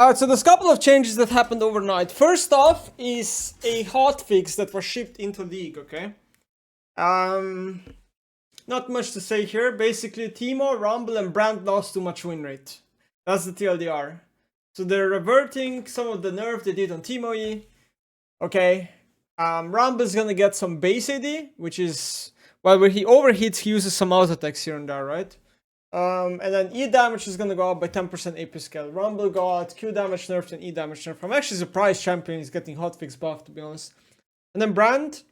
So there's a couple of changes that happened overnight. First off is a hotfix that was shipped into League, okay? Not much to say here. Basically, Timo, Rumble, and Brand lost too much win rate. That's the TLDR. So they're reverting some of the nerf they did on Timo E. Okay. Rumble's gonna get some base AD, which is... Well, when he overheats, he uses some auto attacks here and there, right? And then E damage is gonna go up by 10% AP scale. Rumble got Q damage nerfed and E damage nerfed. I'm actually surprised Champion is getting hotfix buff, to be honest. And then Brand.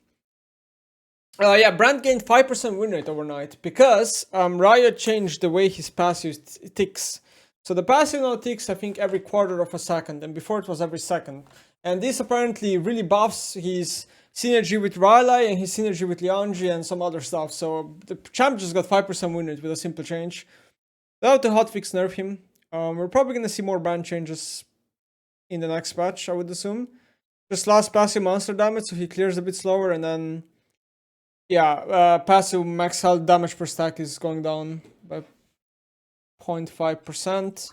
Brand gained 5% win rate overnight because Riot changed the way his passive ticks. So the passive now ticks, I think, every quarter of a second, and before it was every second. And this apparently really buffs his synergy with Riley and his synergy with Lianji and some other stuff. So the champ just got 5% win rate with a simple change. Without the hotfix nerf him. We're probably going to see more brand changes in the next patch, I would assume. Just last passive monster damage, so he clears a bit slower, and then... Yeah, passive max health damage per stack is going down by 0.5%.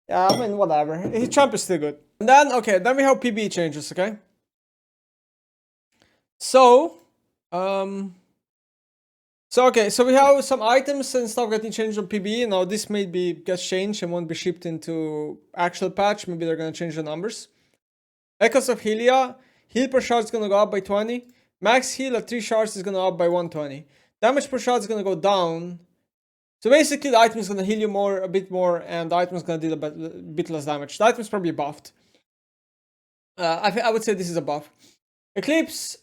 Yeah, I mean, whatever. His champ is still good. And then, okay, then we have PBE changes, okay? So we have some items and stuff getting changed on PBE. Now, this maybe gets changed and won't be shipped into actual patch. Maybe they're gonna change the numbers. Echoes of Helia, heal per shot is gonna go up by 20. Max heal at 3 shards is gonna up by 120. Damage per shot is gonna go down. So basically the item is gonna heal you a bit more, and the item is gonna deal a bit less damage. The item is probably buffed. I would say this is a buff. Eclipse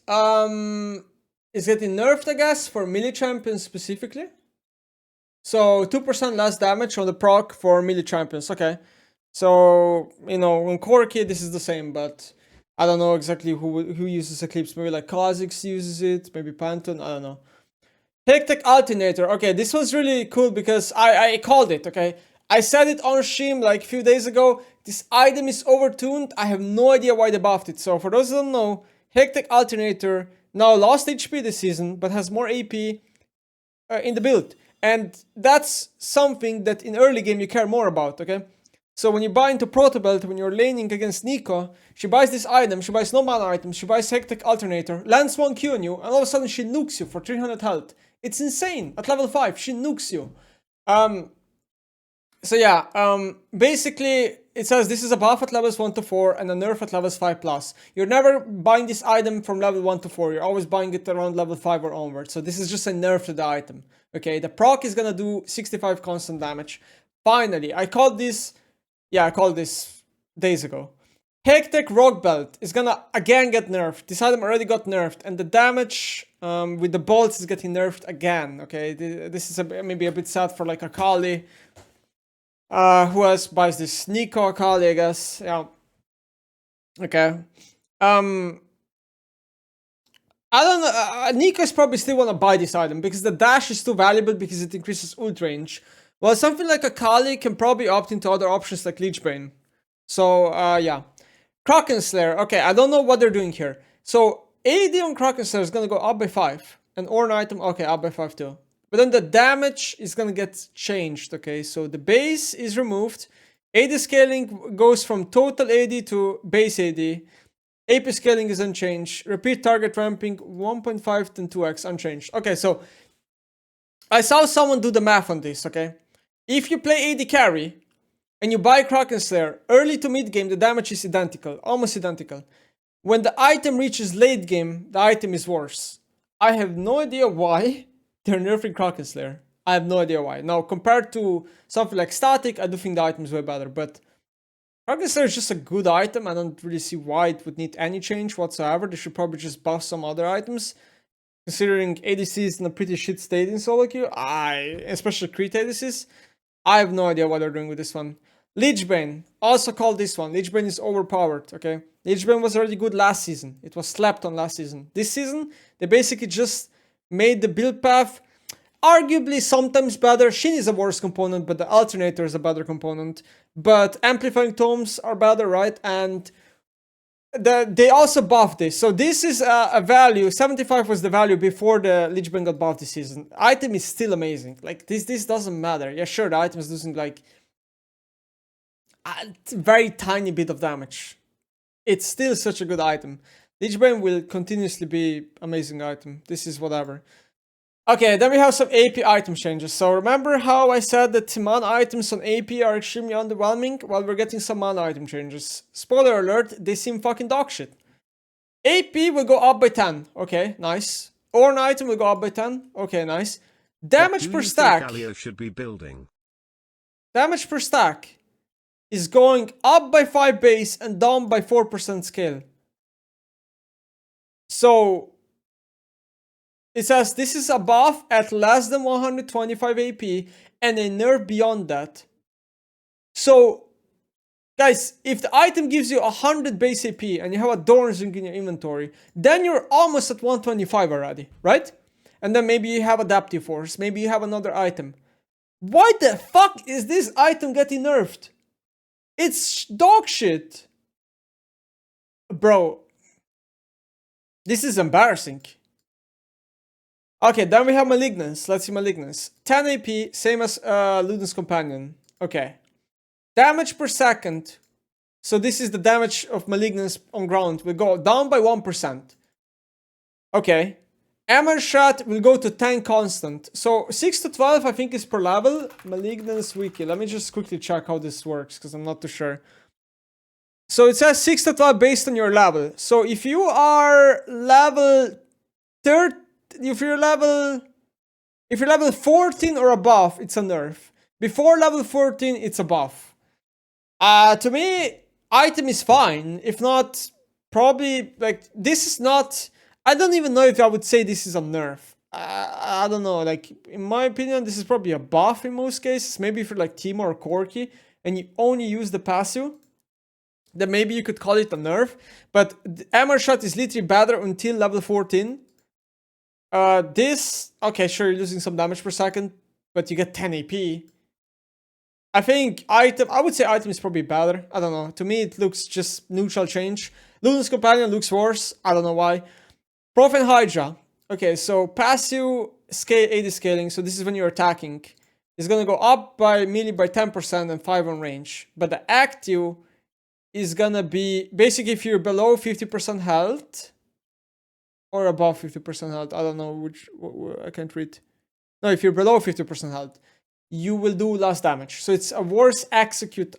is getting nerfed, I guess, for melee champions specifically. So 2% less damage on the proc for melee champions. Okay. So, you know, on Corki this is the same, but I don't know exactly who uses Eclipse. Maybe like Kha'Zix uses it, maybe Pantheon, I don't know. Hectic Alternator. Okay, this was really cool because I called it, okay? I said it on stream like a few days ago. This item is overtuned. I have no idea why they buffed it. So for those who don't know, Hectic Alternator now lost HP this season, but has more AP in the build. And that's something that in early game you care more about, okay? So when you buy into Proto Belt, when you're laning against Nico, she buys this item, she buys no mana items, she buys Hectic Alternator, lands 1 Q on you, and all of a sudden she nukes you for 300 health. It's insane. At level 5, she nukes you. Basically, it says this is a buff at levels 1 to 4 and a nerf at levels 5+. You're never buying this item from level 1 to 4. You're always buying it around level 5 or onward. So this is just a nerf to the item. Okay, the proc is gonna do 65 constant damage. Finally, I called this days ago. Hectic Rock Belt is gonna again get nerfed. This item already got nerfed, and the damage with the bolts is getting nerfed again. Okay, this is maybe a bit sad for like Akali. Who else buys this? Nico Akali, I guess. Yeah. Okay. I don't know. Nico is probably still wanna buy this item because the dash is too valuable because it increases ult range. Well, something like Akali can probably opt into other options like Leechbane. So, yeah. Kraken Slayer. Okay, I don't know what they're doing here. So, AD on Kraken Slayer is gonna go up by 5. And Ornn item, okay, up by 5 too. But then the damage is gonna get changed, okay? So, the base is removed. AD scaling goes from total AD to base AD. AP scaling is unchanged. Repeat target ramping 1.5 to 2x unchanged. Okay, so I saw someone do the math on this, okay? If you play AD carry and you buy Kraken Slayer, early to mid game the damage is identical, almost identical. When the item reaches late game, the item is worse. I have no idea why they're nerfing Kraken Slayer. I have no idea why. Now, compared to something like Static, I do think the item is way better, but Kraken Slayer is just a good item. I don't really see why it would need any change whatsoever. They should probably just buff some other items. Considering ADC is in a pretty shit state in solo queue, especially crit ADCs, I have no idea what they're doing with this one. Leechbane, also called this one. Leechbane is overpowered, okay? Leechbane was already good last season. It was slept on last season. This season, they basically just made the build path arguably sometimes better. Shin is a worse component, but the Alternator is a better component. But Amplifying Tomes are better, right? And they also buffed this. So this is a value. 75 was the value before the Leechbane got buffed this season. Item is still amazing. Like, this doesn't matter. Yeah, sure, the item is losing, like... very tiny bit of damage. It's still such a good item. Lichbane will continuously be amazing item. This is whatever. Okay, then we have some AP item changes. So remember how I said that mana items on AP are extremely underwhelming? Well, we're getting some mana item changes. Spoiler alert, they seem fucking dog shit. AP will go up by 10. Okay, nice. Orn item will go up by 10. Okay, nice. Damage per stack. Should be building. Damage per stack is going up by 5 base and down by 4% scale. So it says this is a buff at less than 125 AP and a nerf beyond that. So, guys, if the item gives you 100 base AP and you have a Dornzung in your inventory, then you're almost at 125 already, right? And then maybe you have Adaptive Force, maybe you have another item. Why the fuck is this item getting nerfed? It's dog shit. Bro, this is embarrassing. Okay, then we have Malignance. Let's see Malignance. 10 AP, same as Luden's Companion. Okay. Damage per second. So this is the damage of Malignance on ground. Will go down by 1%. Okay. Hammer Shot will go to 10 constant. So 6 to 12 I think is per level. Malignance Wiki. Let me just quickly check how this works because I'm not too sure. So it says 6 to 12 based on your level. So if you are level 30, if you're level 14 or above, it's a nerf. Before level 14, it's a buff. To me, item is fine. If not, probably like this is not. I don't even know if I would say this is a nerf. I don't know. Like in my opinion, this is probably a buff in most cases. Maybe if you're like Timo or Corki and you only use the passive, then maybe you could call it a nerf. But the Hammer Shot is literally better until level 14. This, okay, sure, you're losing some damage per second, but you get 10 AP. I think item, I would say item is probably better. I don't know. To me, it looks just neutral change. Luden's Companion looks worse. I don't know why. Profane Hydra. Okay, so passive scale 80 scaling. So this is when you're attacking. It's gonna go up by melee by 10% and 5 on range. But the active is gonna be basically if you're below 50% health. Or above 50% health. I don't know which. I can't read. No, if you're below 50% health, you will do less damage. So it's a worse execute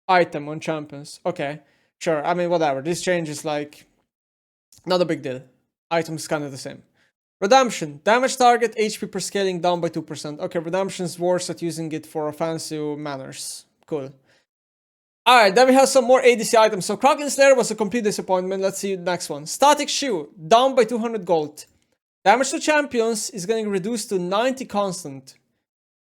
item on champions. Okay, sure. I mean, whatever. This change is like not a big deal. Item's kind of the same. Redemption. Damage target HP per scaling down by 2%. Okay, Redemption's worse at using it for offensive manners. Cool. Alright, then we have some more ADC items. So Kraken Slayer was a complete disappointment. Let's see the next one. Static Shoe, down by 200 gold. Damage to champions is getting reduced to 90 constant.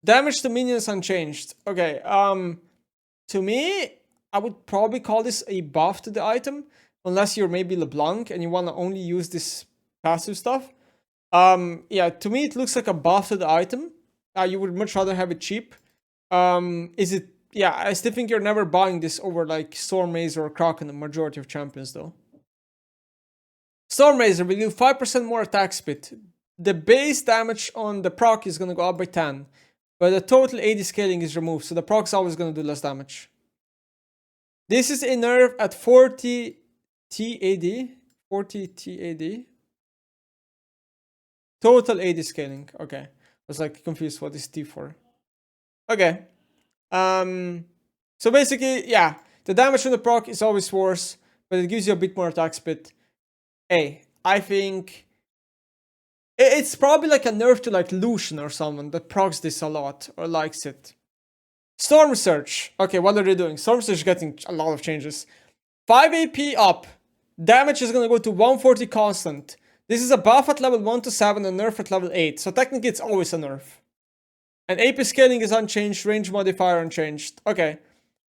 Damage to minions unchanged. Okay, to me, I would probably call this a buff to the item. Unless you're maybe LeBlanc and you want to only use this passive stuff. Yeah, to me it looks like a buff to the item. You would much rather have it cheap. Is it? Yeah, I still think you're never buying this over like Stormrazor or Kraken, the majority of champions though. Stormrazor will give 5% more attack speed. The base damage on the proc is gonna go up by 10. But the total AD scaling is removed, so the proc is always gonna do less damage. This is a nerf at 40 TAD. 40 TAD. Total AD scaling. Okay. I was like confused what is T for. Okay. So basically, yeah, the damage from the proc is always worse, but it gives you a bit more attack speed. Hey, I think it's probably like a nerf to like Lucian or someone that procs this a lot or likes it. Storm Surge. Okay, what are they doing? Storm Surge is getting a lot of changes. 5 AP up. Damage is gonna go to 140 constant. This is a buff at level 1 to 7 and nerf at level 8. So technically it's always a nerf. And AP scaling is unchanged, range modifier unchanged. Okay.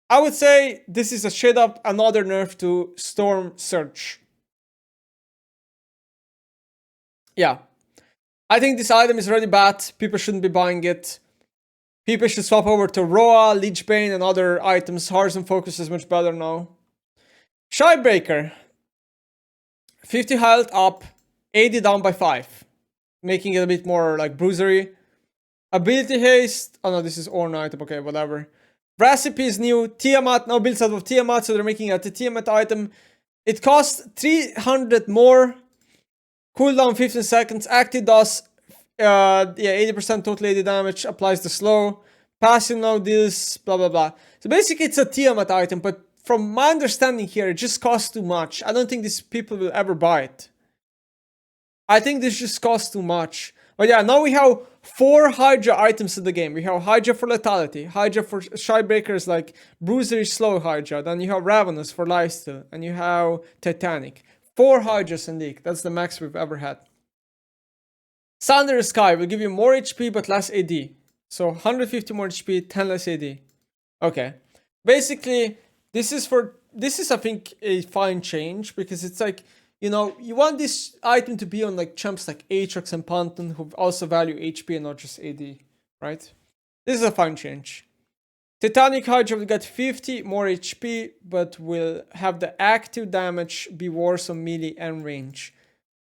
I would say this is a straight up another nerf to Storm Surge. Yeah. I think this item is really bad. People shouldn't be buying it. People should swap over to Roa, Lichbane, and other items. Horizon Focus is much better now. Shybreaker. 50 health up, 80 down by 5. Making it a bit more like bruisery. Ability haste. Oh no, this is Orn item. Okay, whatever. Recipe is new. Tiamat now builds out of Tiamat, so they're making it a Tiamat item. It costs 300 more. Cooldown 15 seconds. Active does 80% total AD damage. Applies the slow. Passive now deals blah blah blah. So basically it's a Tiamat item, but from my understanding here, it just costs too much. I don't think these people will ever buy it. I think this just costs too much. But yeah, now we have 4 Hydra items in the game. We have Hydra for Lethality, Hydra for Shybreakers like Bruiser Slow Hydra, then you have Ravenous for Lifesteal, and you have Titanic. 4 Hydras in League, that's the max we've ever had. Thunder Sky will give you more HP but less AD. So 150 more HP, 10 less AD. Okay. Basically, this is I think a fine change because it's like, you know, you want this item to be on like champs like Aatrox and Pantheon who also value HP and not just AD, right? This is a fine change. Titanic Hydra will get 50 more HP, but will have the active damage be worse on melee and range.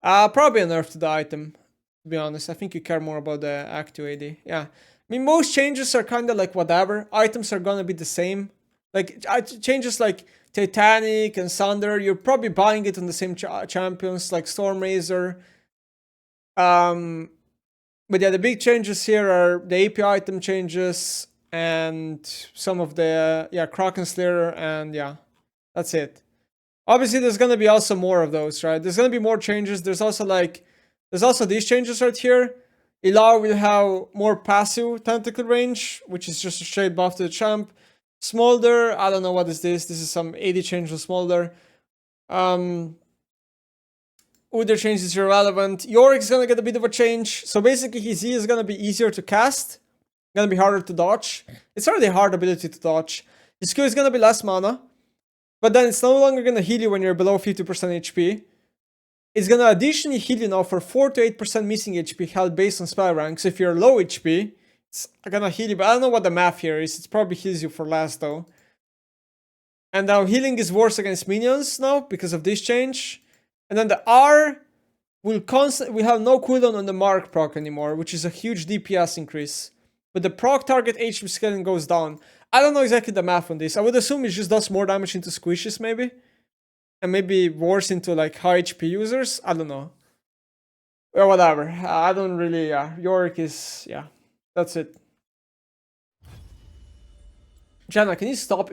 Probably a nerf to the item, to be honest. I think you care more about the active AD. Yeah. I mean, most changes are kind of like whatever. Items are gonna be the same. Like, changes like Titanic and Thunder, you're probably buying it on the same champions like Stormrazor. But yeah, the big changes here are the AP item changes and some of the Kraken Slayer, and yeah, that's it. Obviously, there's gonna be also more of those, right? There's gonna be more changes. There's also these changes right here. Ilar will have more passive tentacle range, which is just a straight buff to the champ. Smolder, I don't know what is this. This is some AD change on Smolder. Other change is irrelevant. Yorick is gonna get a bit of a change. So basically his E is gonna be easier to cast. Gonna be harder to dodge. It's already a hard ability to dodge. His Q is gonna be less mana. But then it's no longer gonna heal you when you're below 50% HP. It's gonna additionally heal you now for 4 to 8% missing HP held based on spell rank. So if you're low HP, it's gonna heal you, but I don't know what the math here is. It probably heals you for less though. And now healing is worse against minions now because of this change. And then the R will have no cooldown on the Mark proc anymore, which is a huge DPS increase. But the proc target HP scaling goes down. I don't know exactly the math on this. I would assume it just does more damage into squishes maybe. And maybe worse into like high HP users. I don't know. Or whatever. I don't really, Yorick is, that's it. Jenna, can you stop